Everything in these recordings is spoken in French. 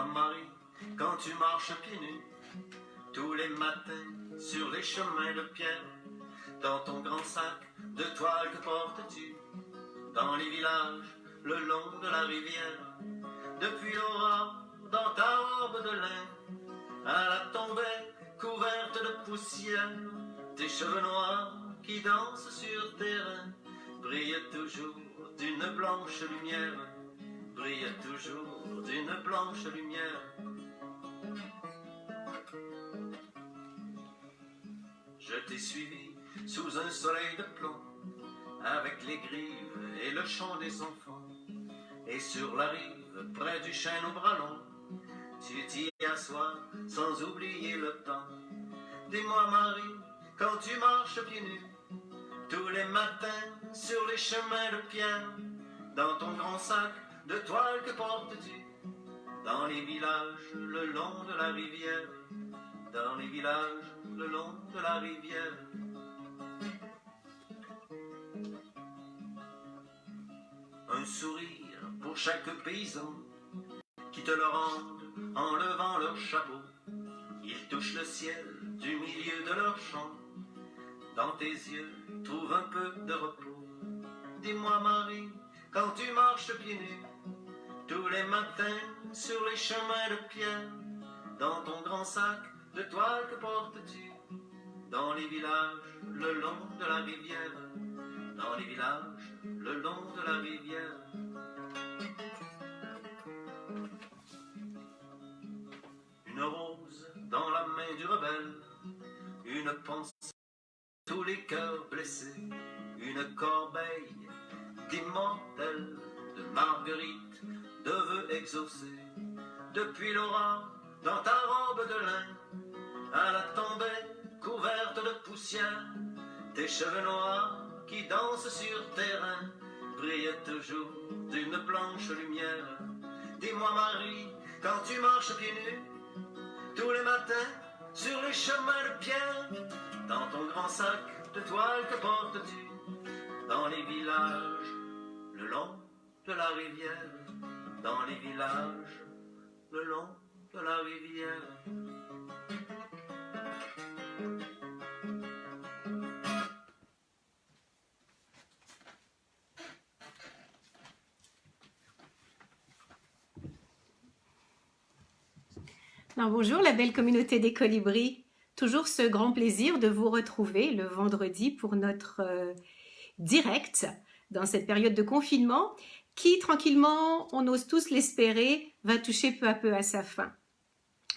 Dis-moi Marie, quand tu marches pieds nus, tous les matins sur les chemins de pierre, dans ton grand sac de toile que portes-tu, dans les villages, le long de la rivière, depuis l'aurore, dans ta robe de lin, à la tombée couverte de poussière, tes cheveux noirs qui dansent sur tes reins, brillent toujours d'une blanche lumière, brillent toujours d'une blanche lumière. Je t'ai suivi sous un soleil de plomb, avec les grives et le chant des enfants, et sur la rive, près du chêne au bras long, tu t'y assois sans oublier le temps. Dis-moi Marie, quand tu marches pieds nus, tous les matins sur les chemins de pierre, dans ton grand sac de toile que portes-tu, dans les villages le long de la rivière, dans les villages le long de la rivière. Un sourire pour chaque paysan qui te le rendent en levant leur chapeau. Ils touchent le ciel du milieu de leur champ. Dans tes yeux, trouve un peu de repos. Dis-moi Marie, quand tu marches pieds nus, tous les matins sur les chemins de pierre, dans ton grand sac de toile que portes-tu, dans les villages le long de la rivière, dans les villages le long de la rivière. Une rose dans la main du rebelle, une pensée tous les cœurs blessés, une corbeille d'immortelles, de marguerites, de vœux exaucés. Depuis l'aurore, dans ta robe de lin, à la tombée couverte de poussière, tes cheveux noirs qui dansent sur tes reins, brillent toujours d'une blanche lumière. Dis-moi Marie, quand tu marches pieds nus, tous les matins sur les chemins de pierre, dans ton grand sac de toile que portes-tu, dans les villages le long de la rivière, dans les villages le long de la rivière. Alors, bonjour la belle communauté des colibris, toujours ce grand plaisir de vous retrouver le vendredi pour notre direct dans cette période de confinement qui tranquillement, on ose tous l'espérer, va toucher peu à peu à sa fin.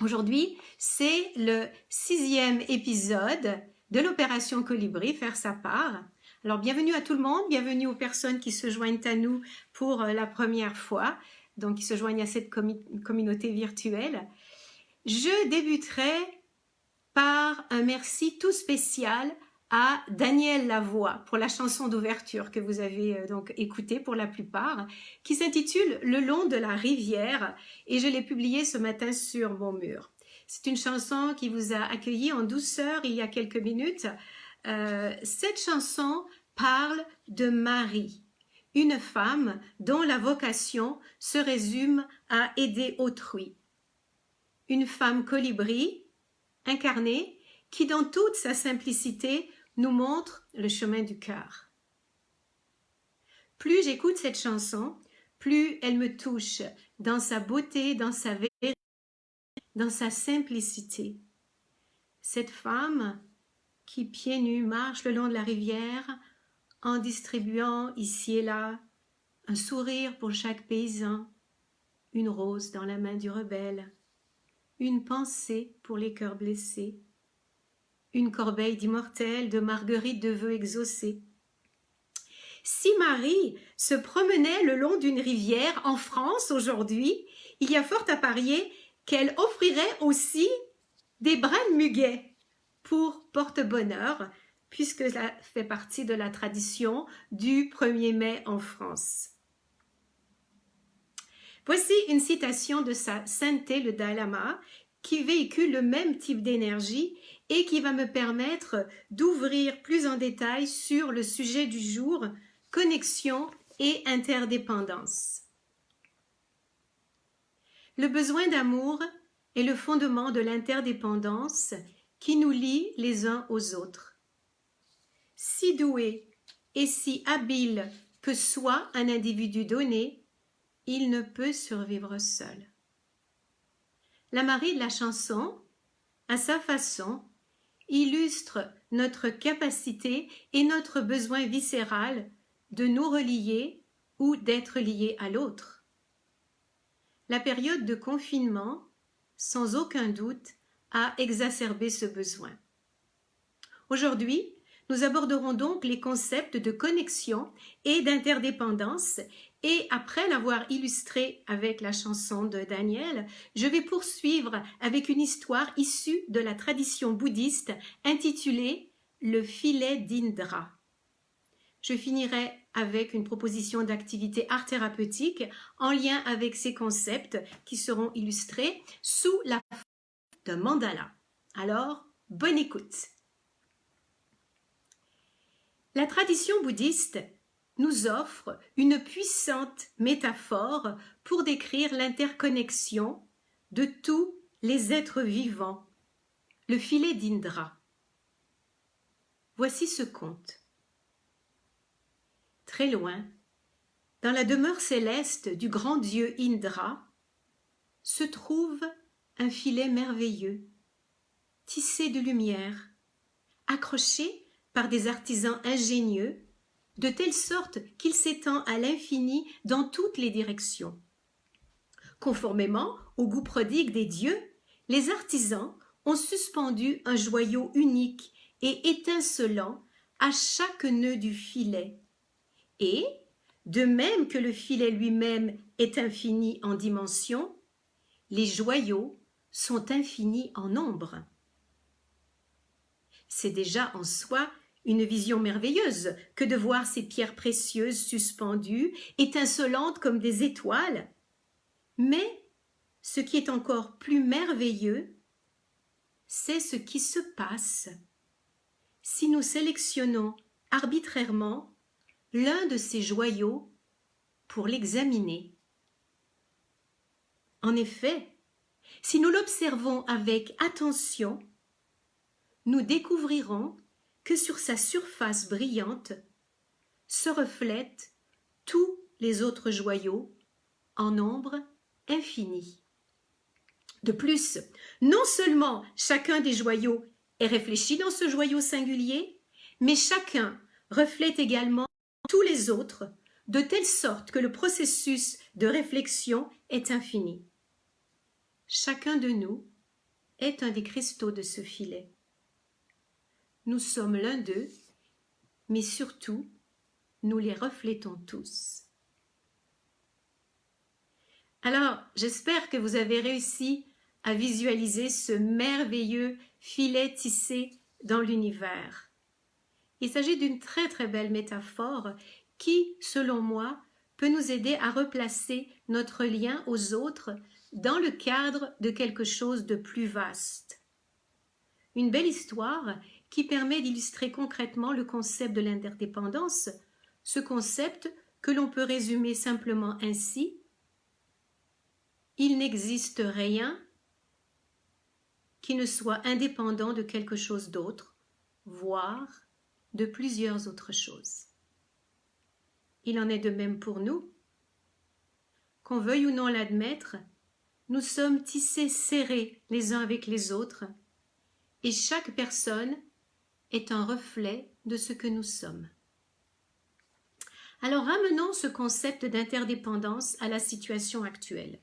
Aujourd'hui, c'est le 6e épisode de l'opération Colibri, faire sa part. Alors bienvenue à tout le monde, bienvenue aux personnes qui se joignent à nous pour la première fois, donc qui se joignent à cette communauté virtuelle. Je débuterai par un merci tout spécial à Daniel Lavoie pour la chanson d'ouverture que vous avez donc écoutée pour la plupart, qui s'intitule « Le long de la rivière » et je l'ai publiée ce matin sur mon mur. C'est une chanson qui vous a accueilli en douceur il y a quelques minutes. Cette chanson parle de Marie, une femme dont la vocation se résume à aider autrui. Une femme colibri, incarnée, qui dans toute sa simplicité nous montre le chemin du cœur. Plus j'écoute cette chanson, plus elle me touche dans sa beauté, dans sa vérité, dans sa simplicité. Cette femme qui, pieds nus, marche le long de la rivière en distribuant ici et là un sourire pour chaque paysan, une rose dans la main du rebelle, une pensée pour les cœurs blessés, une corbeille d'immortelles, de marguerites de vœux exaucés. Si Marie se promenait le long d'une rivière en France aujourd'hui, il y a fort à parier qu'elle offrirait aussi des brins de muguet pour porte-bonheur, puisque ça fait partie de la tradition du 1er mai en France. Voici une citation de sa sainteté le Dalai Lama qui véhicule le même type d'énergie et qui va me permettre d'ouvrir plus en détail sur le sujet du jour, connexion et interdépendance. Le besoin d'amour est le fondement de l'interdépendance qui nous lie les uns aux autres. Si doué et si habile que soit un individu donné, il ne peut survivre seul. La Marie de la chanson, à sa façon, illustre notre capacité et notre besoin viscéral de nous relier ou d'être liés à l'autre. La période de confinement, sans aucun doute, a exacerbé ce besoin. Aujourd'hui, nous aborderons donc les concepts de connexion et d'interdépendance et après l'avoir illustré avec la chanson de Daniel, je vais poursuivre avec une histoire issue de la tradition bouddhiste intitulée « Le filet d'Indra ». Je finirai avec une proposition d'activité art thérapeutique en lien avec ces concepts qui seront illustrés sous la forme d'un mandala. Alors, bonne écoute. La tradition bouddhiste nous offre une puissante métaphore pour décrire l'interconnexion de tous les êtres vivants, le filet d'Indra. Voici ce conte. Très loin, dans la demeure céleste du grand dieu Indra, se trouve un filet merveilleux, tissé de lumière, accroché par des artisans ingénieux, de telle sorte qu'il s'étend à l'infini dans toutes les directions. Conformément au goût prodigue des dieux, les artisans ont suspendu un joyau unique et étincelant à chaque nœud du filet. Et, de même que le filet lui-même est infini en dimension, les joyaux sont infinis en nombre. C'est déjà en soi une vision merveilleuse que de voir ces pierres précieuses suspendues, étincelantes comme des étoiles. Mais ce qui est encore plus merveilleux, c'est ce qui se passe si nous sélectionnons arbitrairement l'un de ces joyaux pour l'examiner. En effet, si nous l'observons avec attention, nous découvrirons que sur sa surface brillante se reflètent tous les autres joyaux en nombre infini. De plus, non seulement chacun des joyaux est réfléchi dans ce joyau singulier, mais chacun reflète également tous les autres, de telle sorte que le processus de réflexion est infini. Chacun de nous est un des cristaux de ce filet. Nous sommes l'un d'eux, mais surtout, nous les reflétons tous. Alors, j'espère que vous avez réussi à visualiser ce merveilleux filet tissé dans l'univers. Il s'agit d'une très très belle métaphore qui, selon moi, peut nous aider à replacer notre lien aux autres dans le cadre de quelque chose de plus vaste. Une belle histoire qui permet d'illustrer concrètement le concept de l'interdépendance, ce concept que l'on peut résumer simplement ainsi: il n'existe rien qui ne soit indépendant de quelque chose d'autre, voire de plusieurs autres choses. Il en est de même pour nous. Qu'on veuille ou non l'admettre, nous sommes tissés serrés les uns avec les autres, et chaque personne est un reflet de ce que nous sommes. Alors ramenons ce concept d'interdépendance à la situation actuelle.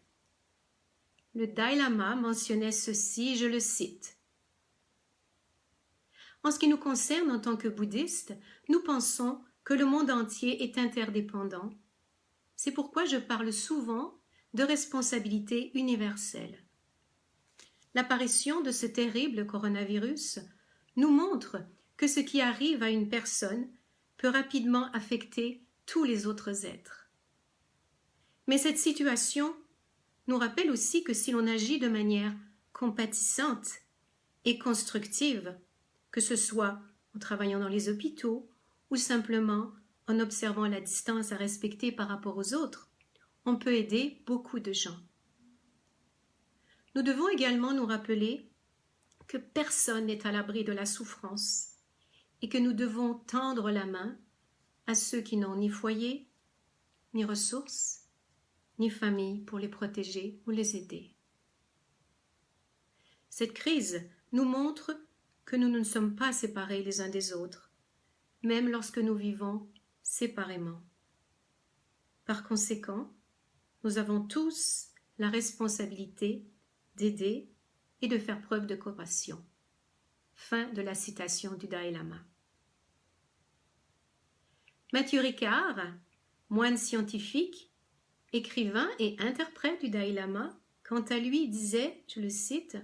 Le Dalai Lama mentionnait ceci, je le cite. En ce qui nous concerne en tant que bouddhistes, nous pensons que le monde entier est interdépendant. C'est pourquoi je parle souvent de responsabilité universelle. L'apparition de ce terrible coronavirus nous montre que ce qui arrive à une personne peut rapidement affecter tous les autres êtres. Mais cette situation nous rappelle aussi que si l'on agit de manière compatissante et constructive, que ce soit en travaillant dans les hôpitaux ou simplement en observant la distance à respecter par rapport aux autres, on peut aider beaucoup de gens. nous devons également nous rappeler que personne n'est à l'abri de la souffrance et que nous devons tendre la main à ceux qui n'ont ni foyer, ni ressources, ni famille pour les protéger ou les aider. Cette crise nous montre que nous ne sommes pas séparés les uns des autres, même lorsque nous vivons séparément. Par conséquent, nous avons tous la responsabilité d'aider et de faire preuve de coopération. Fin de la citation du Dalai Lama. Mathieu Ricard, moine scientifique, écrivain et interprète du Dalai Lama, quant à lui disait, je le cite,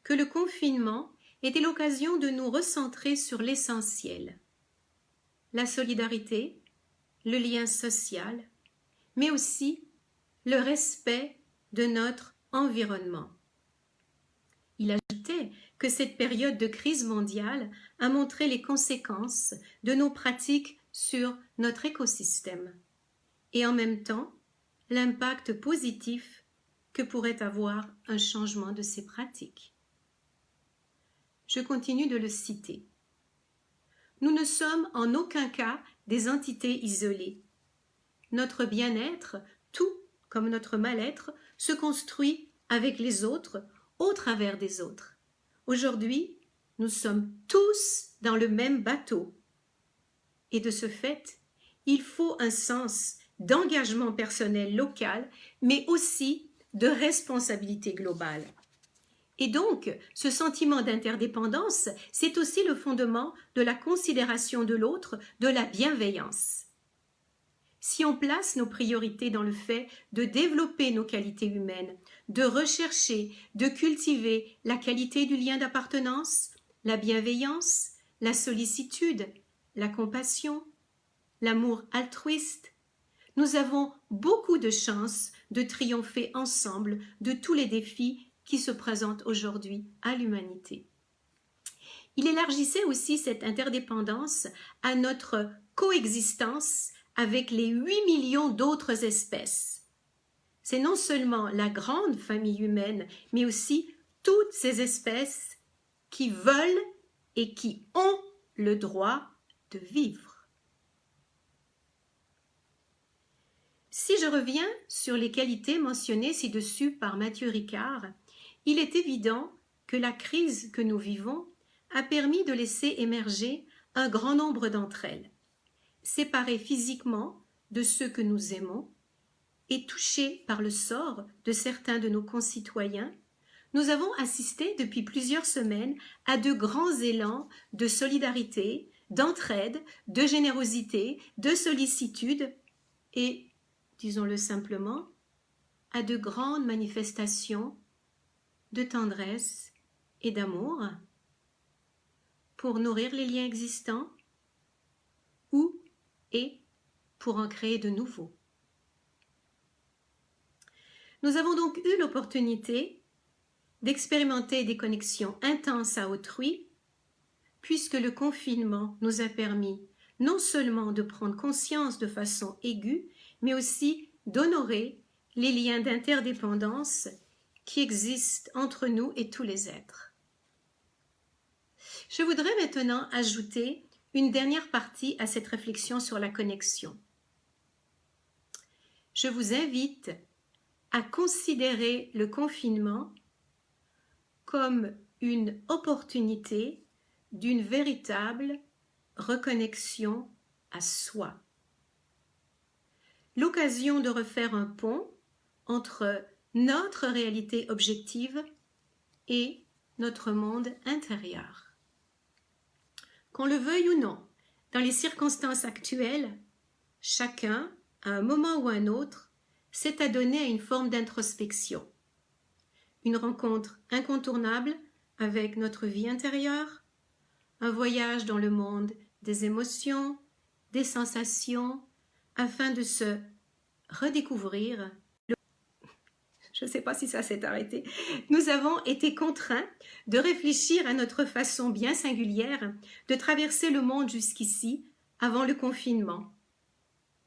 que le confinement était l'occasion de nous recentrer sur l'essentiel, la solidarité, le lien social, mais aussi le respect de notre environnement. Il ajoutait que cette période de crise mondiale a montré les conséquences de nos pratiques sur notre écosystème et en même temps l'impact positif que pourrait avoir un changement de ces pratiques. Je continue de le citer. Nous ne sommes en aucun cas des entités isolées. Notre bien-être, tout comme notre mal-être, se construit avec les autres, au travers des autres. Aujourd'hui, nous sommes tous dans le même bateau. Et de ce fait, il faut un sens d'engagement personnel local, mais aussi de responsabilité globale. Et donc, ce sentiment d'interdépendance, c'est aussi le fondement de la considération de l'autre, de la bienveillance. Si on place nos priorités dans le fait de développer nos qualités humaines, de rechercher, de cultiver la qualité du lien d'appartenance, la bienveillance, la sollicitude, la compassion, l'amour altruiste, nous avons beaucoup de chances de triompher ensemble de tous les défis qui se présentent aujourd'hui à l'humanité. Il élargissait aussi cette interdépendance à notre coexistence avec les 8 millions d'autres espèces. C'est non seulement la grande famille humaine, mais aussi toutes ces espèces qui veulent et qui ont le droit de vivre. Si je reviens sur les qualités mentionnées ci-dessus par Mathieu Ricard, il est évident que la crise que nous vivons a permis de laisser émerger un grand nombre d'entre elles. Séparés physiquement de ceux que nous aimons et touchés par le sort de certains de nos concitoyens, nous avons assisté depuis plusieurs semaines à de grands élans de solidarité, d'entraide, de générosité, de sollicitude et, disons-le simplement, à de grandes manifestations de tendresse et d'amour pour nourrir les liens existants ou et pour en créer de nouveaux. Nous avons donc eu l'opportunité d'expérimenter des connexions intenses à autrui, puisque le confinement nous a permis non seulement de prendre conscience de façon aiguë, mais aussi d'honorer les liens d'interdépendance qui existent entre nous et tous les êtres. Je voudrais maintenant ajouter une dernière partie à cette réflexion sur la connexion. Je vous invite à considérer le confinement comme une opportunité d'une véritable reconnexion à soi. L'occasion de refaire un pont entre notre réalité objective et notre monde intérieur. Qu'on le veuille ou non, dans les circonstances actuelles, chacun, à un moment ou à un autre, s'est adonné à une forme d'introspection. Une rencontre incontournable avec notre vie intérieure, un voyage dans le monde des émotions, des sensations, afin de se redécouvrir. Je ne sais pas si ça s'est arrêté. Nous avons été contraints de réfléchir à notre façon bien singulière de traverser le monde jusqu'ici, avant le confinement.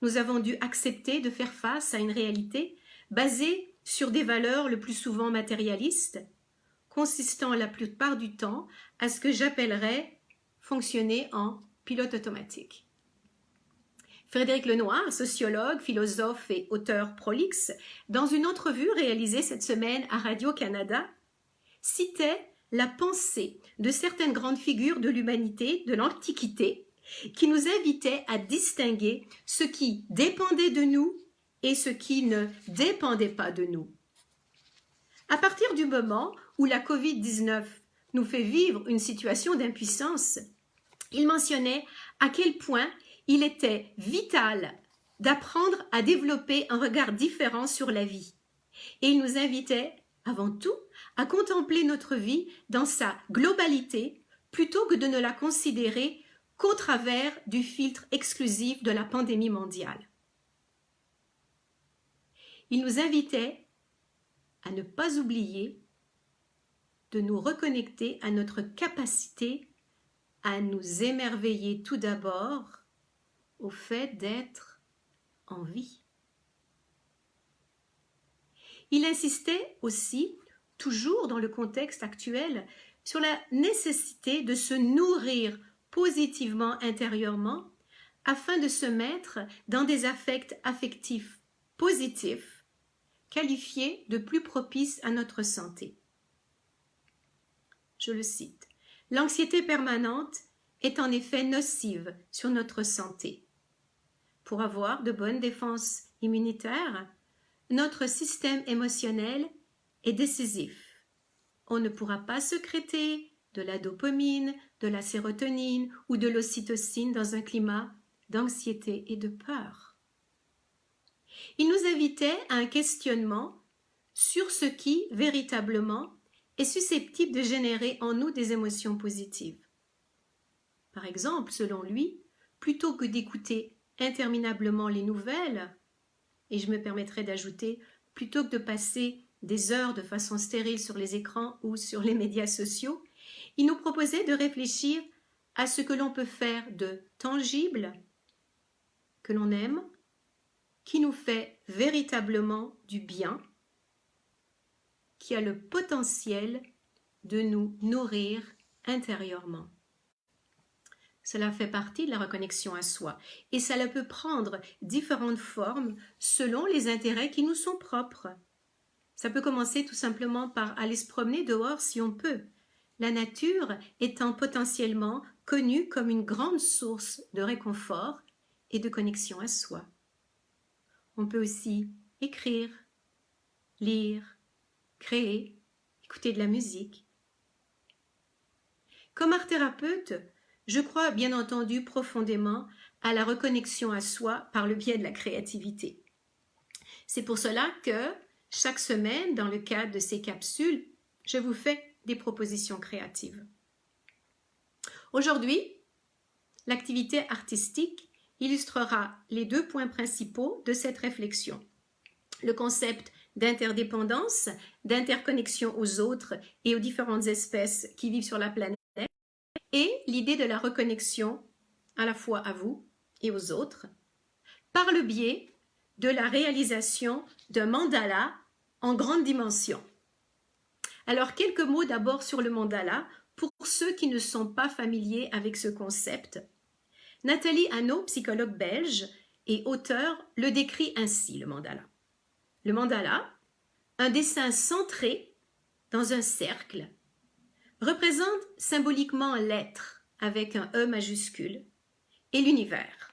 Nous avons dû accepter de faire face à une réalité basée sur des valeurs le plus souvent matérialistes, consistant la plupart du temps à ce que j'appellerais fonctionner en pilote automatique. Frédéric Lenoir, sociologue, philosophe et auteur prolixe, dans une entrevue réalisée cette semaine à Radio-Canada, citait la pensée de certaines grandes figures de l'humanité, de l'Antiquité, qui nous invitaient à distinguer ce qui dépendait de nous et ce qui ne dépendait pas de nous. À partir du moment où la COVID-19 nous fait vivre une situation d'impuissance, il mentionnait à quel point il était vital d'apprendre à développer un regard différent sur la vie. Et il nous invitait, avant tout, à contempler notre vie dans sa globalité plutôt que de ne la considérer qu'au travers du filtre exclusif de la pandémie mondiale. Il nous invitait à ne pas oublier de nous reconnecter à notre capacité à nous émerveiller tout d'abord au fait d'être en vie. Il insistait aussi, toujours dans le contexte actuel, sur la nécessité de se nourrir positivement intérieurement afin de se mettre dans des affects affectifs positifs, qualifiés de plus propices à notre santé. Je le cite. L'anxiété permanente est en effet nocive sur notre santé. Pour avoir de bonnes défenses immunitaires, notre système émotionnel est décisif. On ne pourra pas sécréter de la dopamine, de la sérotonine ou de l'ocytocine dans un climat d'anxiété et de peur. Il nous invitait à un questionnement sur ce qui, véritablement, est susceptible de générer en nous des émotions positives. Par exemple, selon lui, plutôt que d'écouter interminablement les nouvelles, et je me permettrai d'ajouter, plutôt que de passer des heures de façon stérile sur les écrans ou sur les médias sociaux, il nous proposait de réfléchir à ce que l'on peut faire de tangible, que l'on aime, qui nous fait véritablement du bien, qui a le potentiel de nous nourrir intérieurement. Cela fait partie de la reconnexion à soi et cela peut prendre différentes formes selon les intérêts qui nous sont propres. Ça peut commencer tout simplement par aller se promener dehors si on peut, la nature étant potentiellement connue comme une grande source de réconfort et de connexion à soi. On peut aussi écrire, lire, créer, écouter de la musique. Comme art thérapeute, je crois bien entendu profondément à la reconnexion à soi par le biais de la créativité. C'est pour cela que chaque semaine, dans le cadre de ces capsules, je vous fais des propositions créatives. Aujourd'hui, l'activité artistique illustrera les 2 points principaux de cette réflexion. Le concept d'interdépendance, d'interconnexion aux autres et aux différentes espèces qui vivent sur la planète, et l'idée de la reconnexion à la fois à vous et aux autres, par le biais de la réalisation d'un mandala en grande dimension. Alors, quelques mots d'abord sur le mandala pour ceux qui ne sont pas familiers avec ce concept. Nathalie Hanot, psychologue belge et auteure, le décrit ainsi, le mandala. Le mandala, un dessin centré dans un cercle, représente symboliquement l'être avec un E majuscule et l'univers.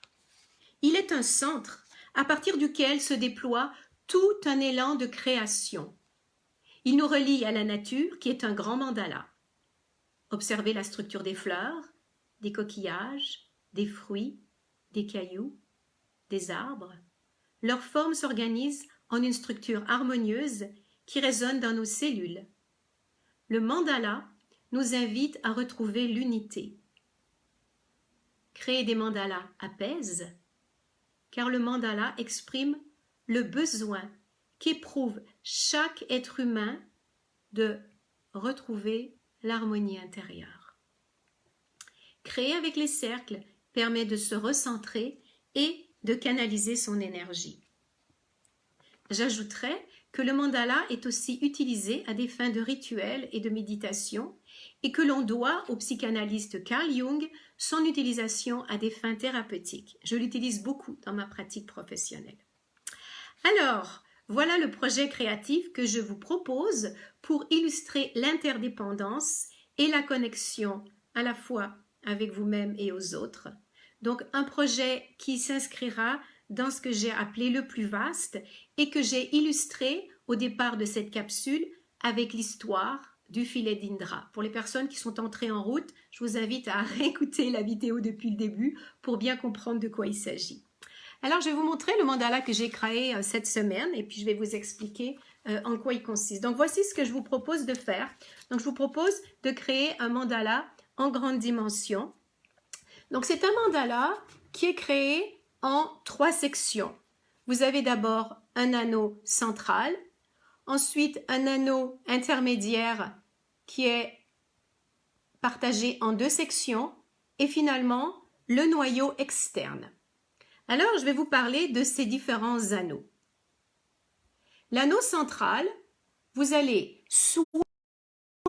Il est un centre à partir duquel se déploie tout un élan de création. Il nous relie à la nature qui est un grand mandala. Observez la structure des fleurs, des coquillages, des fruits, des cailloux, des arbres. Leur forme s'organise en une structure harmonieuse qui résonne dans nos cellules. Le mandala nous invite à retrouver l'unité. Créer des mandalas apaise, car le mandala exprime le besoin qu'éprouve chaque être humain de retrouver l'harmonie intérieure. Créer avec les cercles permet de se recentrer et de canaliser son énergie. J'ajouterais que le mandala est aussi utilisé à des fins de rituel et de méditation et que l'on doit au psychanalyste Carl Jung son utilisation à des fins thérapeutiques. Je l'utilise beaucoup dans ma pratique professionnelle. Alors, voilà le projet créatif que je vous propose pour illustrer l'interdépendance et la connexion à la fois avec vous-même et aux autres. Donc, un projet qui s'inscrira dans ce que j'ai appelé le plus vaste et que j'ai illustré au départ de cette capsule avec l'histoire du filet d'Indra. Pour les personnes qui sont entrées en route, je vous invite à réécouter la vidéo depuis le début pour bien comprendre de quoi il s'agit. Alors, je vais vous montrer le mandala que j'ai créé cette semaine et puis je vais vous expliquer en quoi il consiste. Donc, voici ce que je vous propose de faire. Donc, je vous propose de créer un mandala en grande dimension. Donc, c'est un mandala qui est créé en 3 sections. Vous avez d'abord un anneau central, ensuite un anneau intermédiaire qui est partagé en 2 sections et finalement le noyau externe. Alors, je vais vous parler de ces différents anneaux. L'anneau central, vous allez soit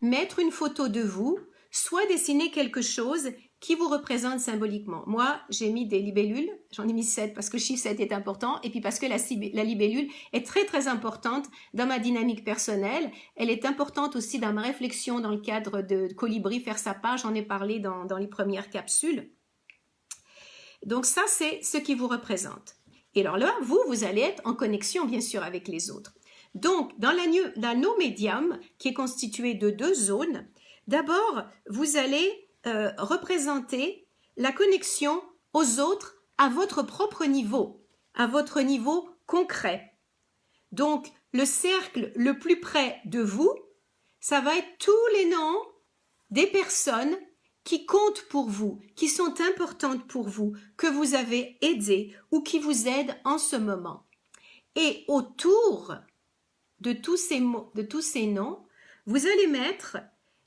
mettre une photo de vous, soit dessiner quelque chose qui vous représente symboliquement. Moi, j'ai mis des libellules, j'en ai mis 7 parce que le chiffre 7 est important et puis parce que la libellule est très très importante dans ma dynamique personnelle. Elle est importante aussi dans ma réflexion dans le cadre de Colibri faire sa part, j'en ai parlé dans les premières capsules. Donc ça, c'est ce qui vous représente. Et alors là, vous allez être en connexion bien sûr avec les autres. Donc, dans l'anneau médium, qui est constitué de 2 zones, d'abord, vous allez représenter la connexion aux autres à votre propre niveau, à votre niveau concret. Donc, le cercle le plus près de vous, ça va être tous les noms des personnes qui comptent pour vous, qui sont importantes pour vous, que vous avez aidées ou qui vous aident en ce moment. Et autour de tous ces mots, de tous ces noms, vous allez mettre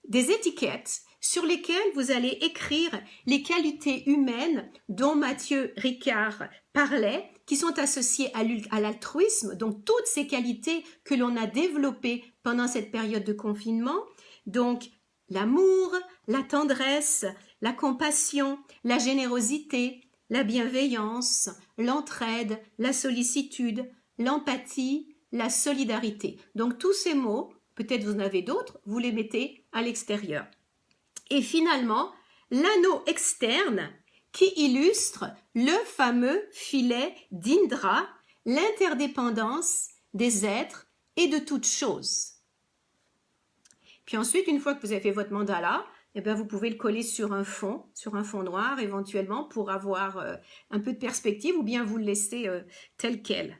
des étiquettes sur lesquelles vous allez écrire les qualités humaines dont Mathieu Ricard parlait, qui sont associées à l'altruisme, donc toutes ces qualités que l'on a développées pendant cette période de confinement, donc l'amour, la tendresse, la compassion, la générosité, la bienveillance, l'entraide, la sollicitude, l'empathie, la solidarité. Donc tous ces mots, peut-être vous en avez d'autres, vous les mettez à l'extérieur. Et finalement, l'anneau externe qui illustre le fameux filet d'Indra, l'interdépendance des êtres et de toutes choses. Puis ensuite, une fois que vous avez fait votre mandala, eh bien, vous pouvez le coller sur un fond noir éventuellement pour avoir un peu de perspective ou bien vous le laisser tel quel.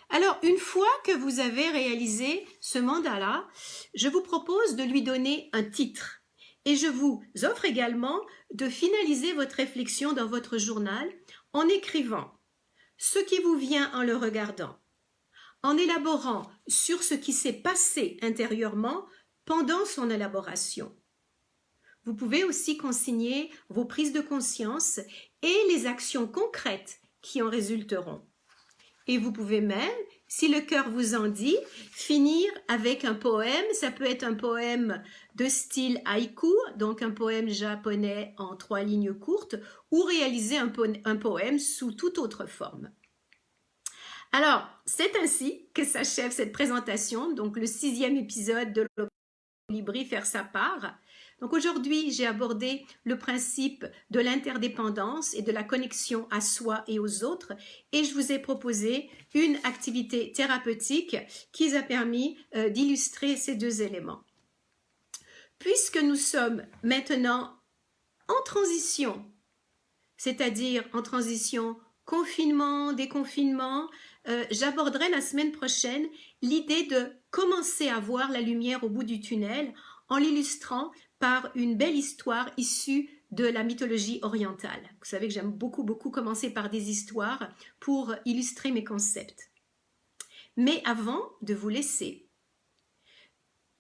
Alors, une fois que vous avez réalisé ce mandala, je vous propose de lui donner un titre. Et je vous offre également de finaliser votre réflexion dans votre journal en écrivant ce qui vous vient en le regardant, en élaborant sur ce qui s'est passé intérieurement pendant son élaboration. Vous pouvez aussi consigner vos prises de conscience et les actions concrètes qui en résulteront. Et vous pouvez même, si le cœur vous en dit, finir avec un poème. Ça peut être un poème de style haïku, donc un poème japonais en 3 lignes courtes, ou réaliser un poème sous toute autre forme. Alors, c'est ainsi que s'achève cette présentation, donc le 6e épisode de Colibri faire sa part. Donc aujourd'hui, j'ai abordé le principe de l'interdépendance et de la connexion à soi et aux autres et je vous ai proposé une activité thérapeutique qui a permis d'illustrer ces 2 éléments. Puisque nous sommes maintenant en transition, c'est-à-dire en transition confinement, déconfinement, j'aborderai la semaine prochaine l'idée de commencer à voir la lumière au bout du tunnel en l'illustrant par une belle histoire issue de la mythologie orientale. Vous savez que j'aime beaucoup commencer par des histoires pour illustrer mes concepts. Mais avant de vous laisser,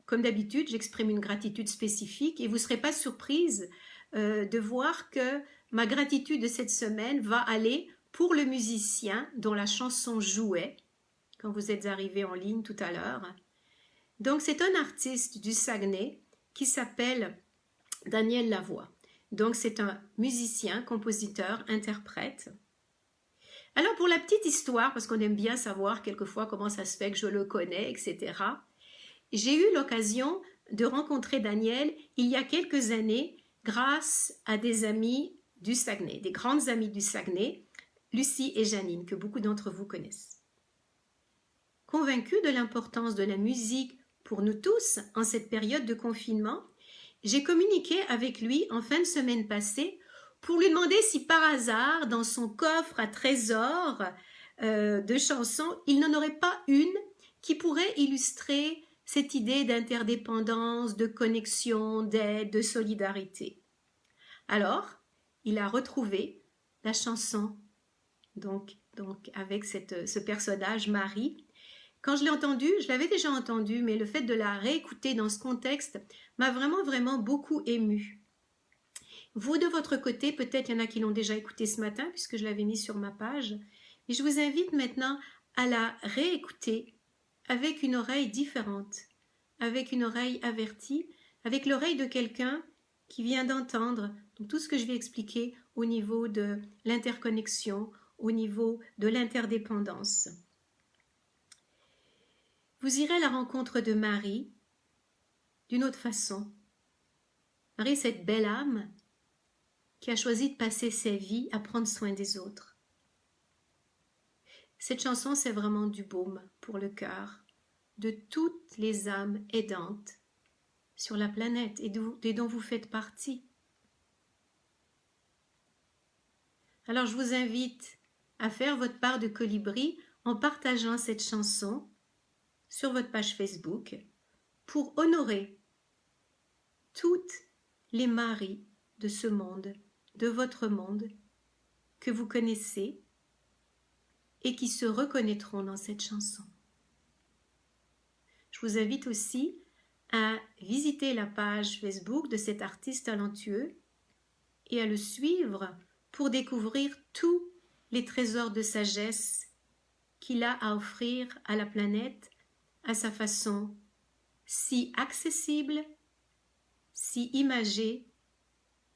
comme d'habitude, j'exprime une gratitude spécifique et vous ne serez pas surprise de voir que ma gratitude de cette semaine va aller pour le musicien dont la chanson jouait quand vous êtes arrivé en ligne tout à l'heure. Donc, c'est un artiste du Saguenay qui s'appelle Daniel Lavoie. Donc, c'est un musicien, compositeur, interprète. Alors, pour la petite histoire, parce qu'on aime bien savoir quelquefois comment ça se fait que je le connais, etc., j'ai eu l'occasion de rencontrer Daniel il y a quelques années grâce à des amis du Saguenay, des grandes amies du Saguenay, Lucie et Janine, que beaucoup d'entre vous connaissent. Convaincue de l'importance de la musique pour nous tous en cette période de confinement, j'ai communiqué avec lui en fin de semaine passée pour lui demander si par hasard, dans son coffre à trésors de chansons, il n'en aurait pas une qui pourrait illustrer cette idée d'interdépendance, de connexion, d'aide, de solidarité. Alors, il a retrouvé la chanson, donc avec ce personnage, Marie. Quand je l'ai entendue, je l'avais déjà entendue, mais le fait de la réécouter dans ce contexte m'a vraiment beaucoup émue. Vous, de votre côté, peut-être il y en a qui l'ont déjà écouté ce matin, puisque je l'avais mis sur ma page, et je vous invite maintenant à la réécouter avec une oreille différente, avec une oreille avertie, avec l'oreille de quelqu'un qui vient d'entendre tout ce que je vais expliquer au niveau de l'interconnexion, au niveau de l'interdépendance. Vous irez à la rencontre de Marie d'une autre façon. Marie, cette belle âme qui a choisi de passer sa vie à prendre soin des autres. Cette chanson, c'est vraiment du baume pour le cœur de toutes les âmes aidantes sur la planète et dont vous faites partie. Alors, je vous invite à faire votre part de colibri en partageant cette chanson sur votre page Facebook pour honorer toutes les Maries de ce monde, de votre monde, que vous connaissez et qui se reconnaîtront dans cette chanson. Je vous invite aussi à visiter la page Facebook de cet artiste talentueux et à le suivre pour découvrir tous les trésors de sagesse qu'il a à offrir à la planète à sa façon si accessible, si imagée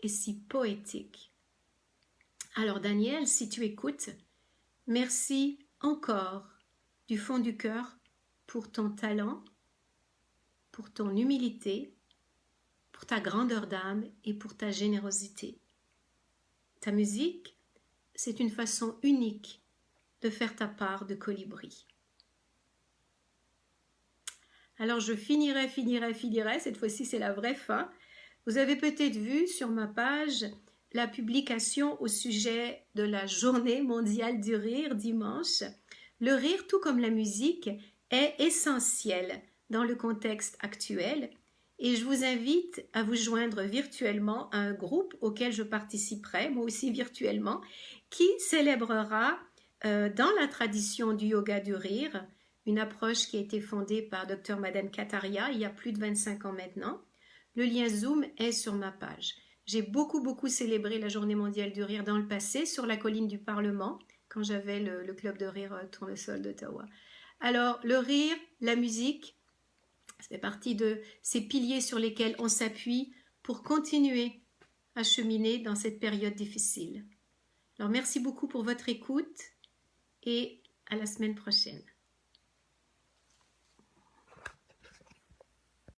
et si poétique. Alors Daniel, si tu écoutes, merci encore du fond du cœur pour ton talent, pour ton humilité, pour ta grandeur d'âme et pour ta générosité. Ta musique, c'est une façon unique de faire ta part de colibri. Alors je finirai, cette fois-ci c'est la vraie fin. Vous avez peut-être vu sur ma page la publication au sujet de la Journée mondiale du rire dimanche. Le rire, tout comme la musique, est essentiel dans le contexte actuel et je vous invite à vous joindre virtuellement à un groupe auquel je participerai, moi aussi virtuellement, qui célébrera dans la tradition du yoga du rire, une approche qui a été fondée par Dr Madan Kataria il y a plus de 25 ans maintenant. Le lien Zoom est sur ma page. J'ai beaucoup célébré la Journée mondiale du rire dans le passé sur la colline du Parlement quand j'avais le club de rire Tournesol d'Ottawa. Alors le rire, la musique, ça fait partie de ces piliers sur lesquels on s'appuie pour continuer à cheminer dans cette période difficile. Alors merci beaucoup pour votre écoute et à la semaine prochaine.